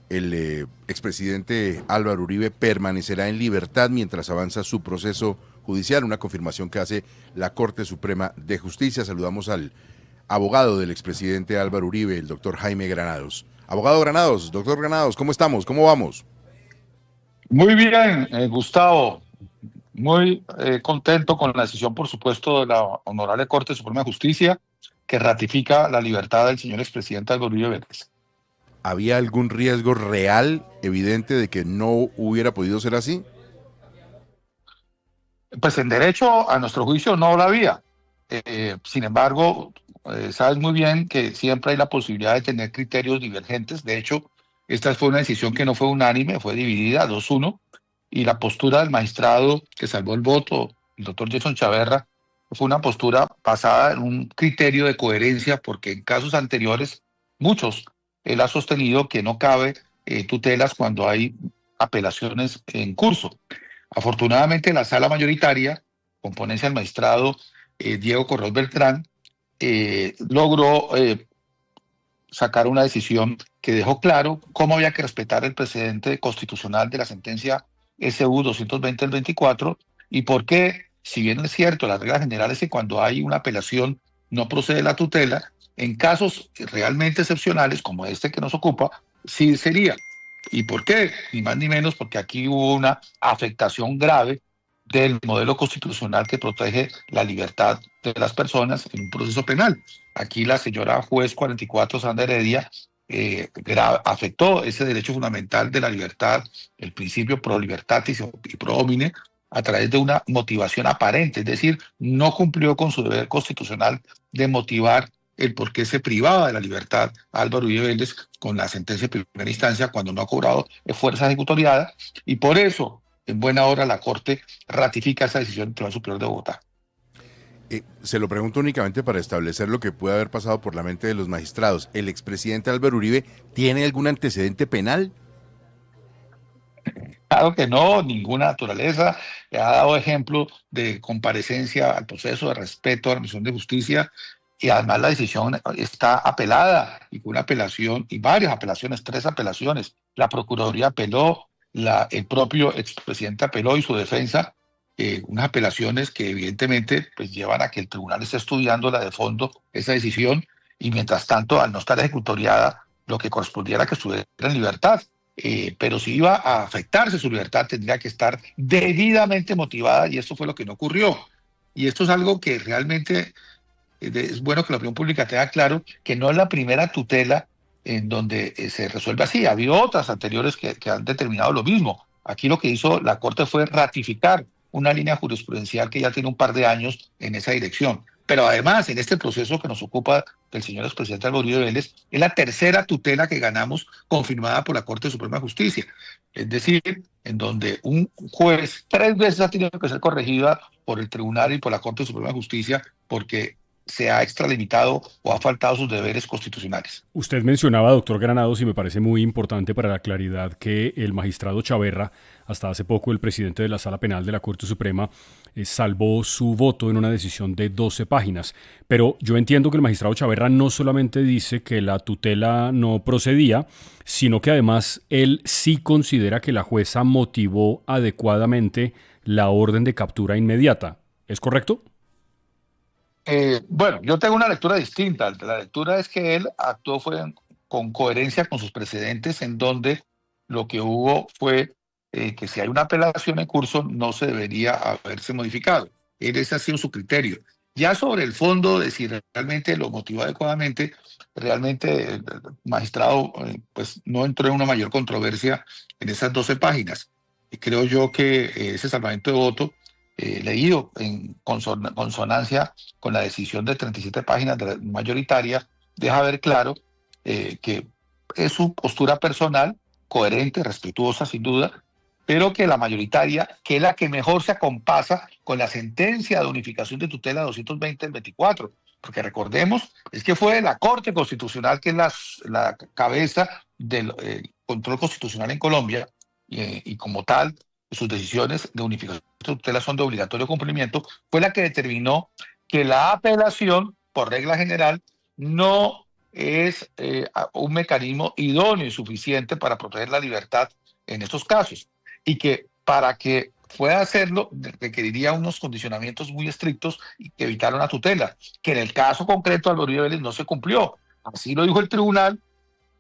El expresidente Álvaro Uribe permanecerá en libertad mientras avanza su proceso judicial, una confirmación que hace la Corte Suprema de Justicia. Saludamos al abogado del expresidente Álvaro Uribe, el doctor Jaime Granados. Abogado Granados, doctor Granados, ¿cómo estamos? ¿Cómo vamos? Muy bien, Gustavo. Muy contento con la decisión, por supuesto, de la Honorable Corte Suprema de Justicia, que ratifica la libertad del señor expresidente Álvaro Uribe Vélez. ¿Había algún riesgo real, evidente, de que no hubiera podido ser así? Pues en derecho, a nuestro juicio, no lo había. Sin embargo, sabes muy bien que siempre hay la posibilidad de tener criterios divergentes. De hecho, esta fue una decisión que no fue unánime, fue dividida 2-1, y la postura del magistrado que salvó el voto, el doctor Jason Chaverra, fue una postura basada en un criterio de coherencia, porque en casos anteriores, muchos, él ha sostenido que no cabe tutelas cuando hay apelaciones en curso. Afortunadamente, la sala mayoritaria, con ponencia del magistrado Diego Corrós Beltrán, logró sacar una decisión que dejó claro cómo había que respetar el precedente constitucional de la sentencia SU 220 del 24 y por qué, si bien es cierto, las reglas generales es que cuando hay una apelación no procede la tutela, en casos realmente excepcionales como este que nos ocupa, sí sería. ¿Y por qué? Ni más ni menos porque aquí hubo una afectación grave del modelo constitucional que protege la libertad de las personas en un proceso penal. Aquí la señora juez 44, Sandra Heredia, afectó ese derecho fundamental de la libertad, el principio pro libertatis y pro homine, a través de una motivación aparente, es decir, no cumplió con su deber constitucional de motivar el por qué se privaba de la libertad a Álvaro Uribe Vélez con la sentencia de primera instancia cuando no ha cobrado fuerza ejecutoriada, y por eso, en buena hora, la Corte ratifica esa decisión del Tribunal Superior de Bogotá. Se lo pregunto únicamente para establecer lo que puede haber pasado por la mente de los magistrados. ¿El expresidente Álvaro Uribe tiene algún antecedente penal? Claro que no, ninguna naturaleza. Ha dado ejemplo de comparecencia al proceso, de respeto a la misión de justicia, y además la decisión está apelada, y con una apelación, y varias apelaciones, 3 apelaciones. La Procuraduría apeló, el propio expresidente apeló y su defensa, unas apelaciones que evidentemente pues, llevan a que el tribunal esté estudiando la de fondo esa decisión, y mientras tanto, al no estar ejecutoriada, lo que correspondiera que estuviera en libertad. Pero si iba a afectarse su libertad, tendría que estar debidamente motivada, y esto fue lo que no ocurrió. Y esto es algo que realmente es bueno que la opinión pública tenga claro, que no es la primera tutela en donde se resuelve así. Ha habido otras anteriores que han determinado lo mismo. Aquí lo que hizo la Corte fue ratificar una línea jurisprudencial que ya tiene un par de años en esa dirección. Pero además, en este proceso que nos ocupa del señor expresidente Álvaro Uribe Vélez, es la tercera tutela que ganamos confirmada por la Corte Suprema de Justicia. Es decir, en donde un juez 3 veces ha tenido que ser corregida por el tribunal y por la Corte Suprema de Justicia porque se ha extralimitado o ha faltado sus deberes constitucionales. Usted mencionaba, doctor Granados, y me parece muy importante para la claridad, que el magistrado Chaverra, hasta hace poco el presidente de la Sala Penal de la Corte Suprema, salvó su voto en una decisión de 12 páginas. Pero yo entiendo que el magistrado Chaverra no solamente dice que la tutela no procedía, sino que además él sí considera que la jueza motivó adecuadamente la orden de captura inmediata. ¿Es correcto? Bueno, yo tengo una lectura distinta. La lectura es que él actuó con coherencia con sus precedentes, en donde lo que hubo fue que si hay una apelación en curso no se debería haberse modificado. Ese ha sido su criterio. Ya sobre el fondo de si realmente lo motivó adecuadamente, realmente el magistrado pues no entró en una mayor controversia en esas 12 páginas. Y creo yo que ese salvamento de voto, leído en consonancia con la decisión de 37 páginas de la mayoritaria, deja ver claro que es su postura personal, coherente, respetuosa sin duda, pero que la mayoritaria, que es la que mejor se acompasa con la sentencia de unificación de tutela 220 del 24, porque recordemos, es que fue la Corte Constitucional que es la cabeza del control constitucional en Colombia, y como tal, sus decisiones de unificación de tutela son de obligatorio cumplimiento, fue la que determinó que la apelación, por regla general, no es un mecanismo idóneo y suficiente para proteger la libertad en estos casos, y que para que pueda hacerlo requeriría unos condicionamientos muy estrictos y que evitar una tutela, que en el caso concreto de Álvaro Uribe Vélez no se cumplió. Así lo dijo el tribunal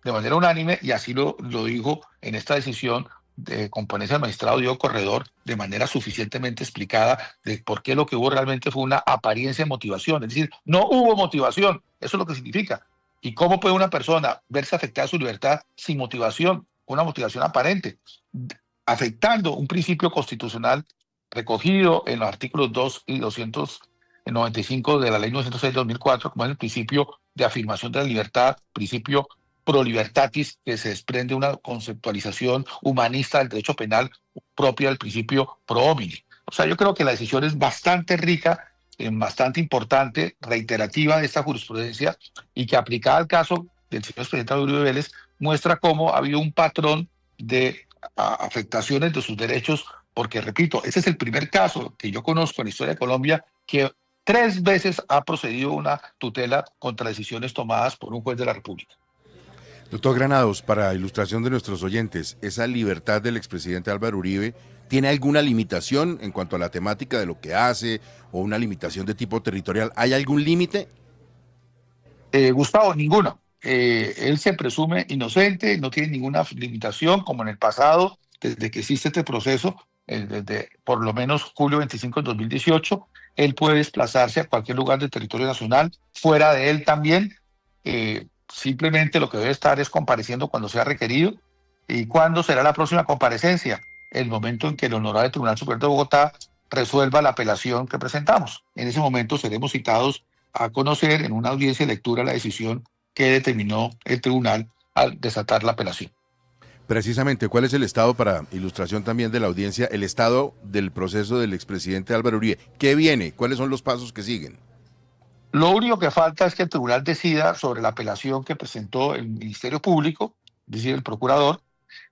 de manera unánime y así lo dijo en esta decisión de componencia del magistrado Diego Corredor de manera suficientemente explicada de por qué lo que hubo realmente fue una apariencia de motivación, es decir, no hubo motivación, eso es lo que significa. ¿Y cómo puede una persona verse afectada su libertad sin motivación, una motivación aparente, afectando un principio constitucional recogido en los artículos 2 y 295 de la Ley 906 de 2004, como es el principio de afirmación de la libertad, principio pro libertatis, que se desprende una conceptualización humanista del derecho penal propia del principio pro homini? O sea, yo creo que la decisión es bastante rica, bastante importante, reiterativa de esta jurisprudencia, y que aplicada al caso del señor presidente Uribe Vélez muestra cómo ha habido un patrón de afectaciones de sus derechos, porque repito, ese es el primer caso que yo conozco en la historia de Colombia que 3 veces ha procedido una tutela contra decisiones tomadas por un juez de la República. Doctor Granados, para ilustración de nuestros oyentes, ¿esa libertad del expresidente Álvaro Uribe tiene alguna limitación en cuanto a la temática de lo que hace o una limitación de tipo territorial? ¿Hay algún límite? Gustavo, ninguno. Él se presume inocente, no tiene ninguna limitación, como en el pasado, desde que existe este proceso, desde por lo menos julio 25 de 2018, él puede desplazarse a cualquier lugar del territorio nacional, fuera de él también. Simplemente lo que debe estar es compareciendo cuando sea requerido. ¿Y cuándo será la próxima comparecencia? El momento en que el Honorable Tribunal Superior de Bogotá resuelva la apelación que presentamos. En ese momento seremos citados a conocer en una audiencia de lectura la decisión que determinó el tribunal al desatar la apelación. Precisamente, ¿cuál es el estado, para ilustración también de la audiencia, el estado del proceso del expresidente Álvaro Uribe? ¿Qué viene? ¿Cuáles son los pasos que siguen? Lo único que falta es que el tribunal decida sobre la apelación que presentó el Ministerio Público, es decir, el procurador,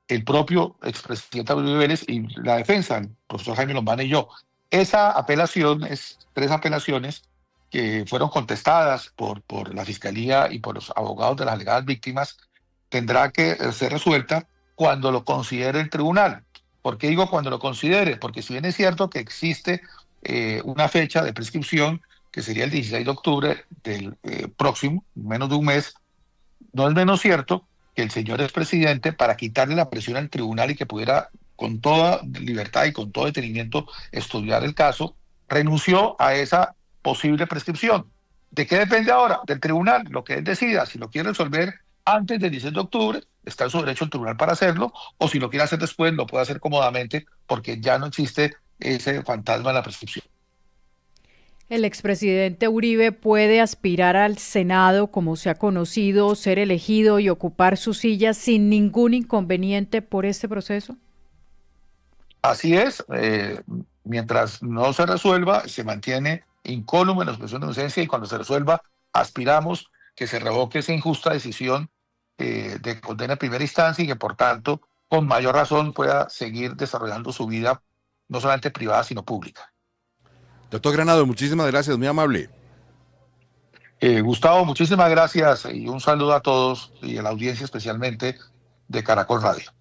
el propio expresidente Uribe Vélez y la defensa, el profesor Jaime Lombana y yo. Esa apelación es 3 apelaciones que fueron contestadas por la Fiscalía y por los abogados de las alegadas víctimas. Tendrá que ser resuelta cuando lo considere el tribunal. ¿Por qué digo cuando lo considere? Porque si bien es cierto que existe una fecha de prescripción, que sería el 16 de octubre del próximo, menos de un mes, no es menos cierto que el señor expresidente, para quitarle la presión al tribunal y que pudiera con toda libertad y con todo detenimiento estudiar el caso, renunció a esa posible prescripción. ¿De qué depende ahora? Del tribunal, lo que él decida. Si lo quiere resolver antes del 16 de octubre, está en su derecho el tribunal para hacerlo, o si lo quiere hacer después, lo puede hacer cómodamente, porque ya no existe ese fantasma de la prescripción. ¿El expresidente Uribe puede aspirar al Senado, como se ha conocido, ser elegido y ocupar su silla sin ningún inconveniente por este proceso? Así es. Mientras no se resuelva, se mantiene incólume en la presunción de inocencia, y cuando se resuelva, aspiramos que se revoque esa injusta decisión de condena en primera instancia, y que por tanto, con mayor razón, pueda seguir desarrollando su vida, no solamente privada, sino pública. Doctor Granados, muchísimas gracias, muy amable. Gustavo, muchísimas gracias y un saludo a todos y a la audiencia especialmente de Caracol Radio.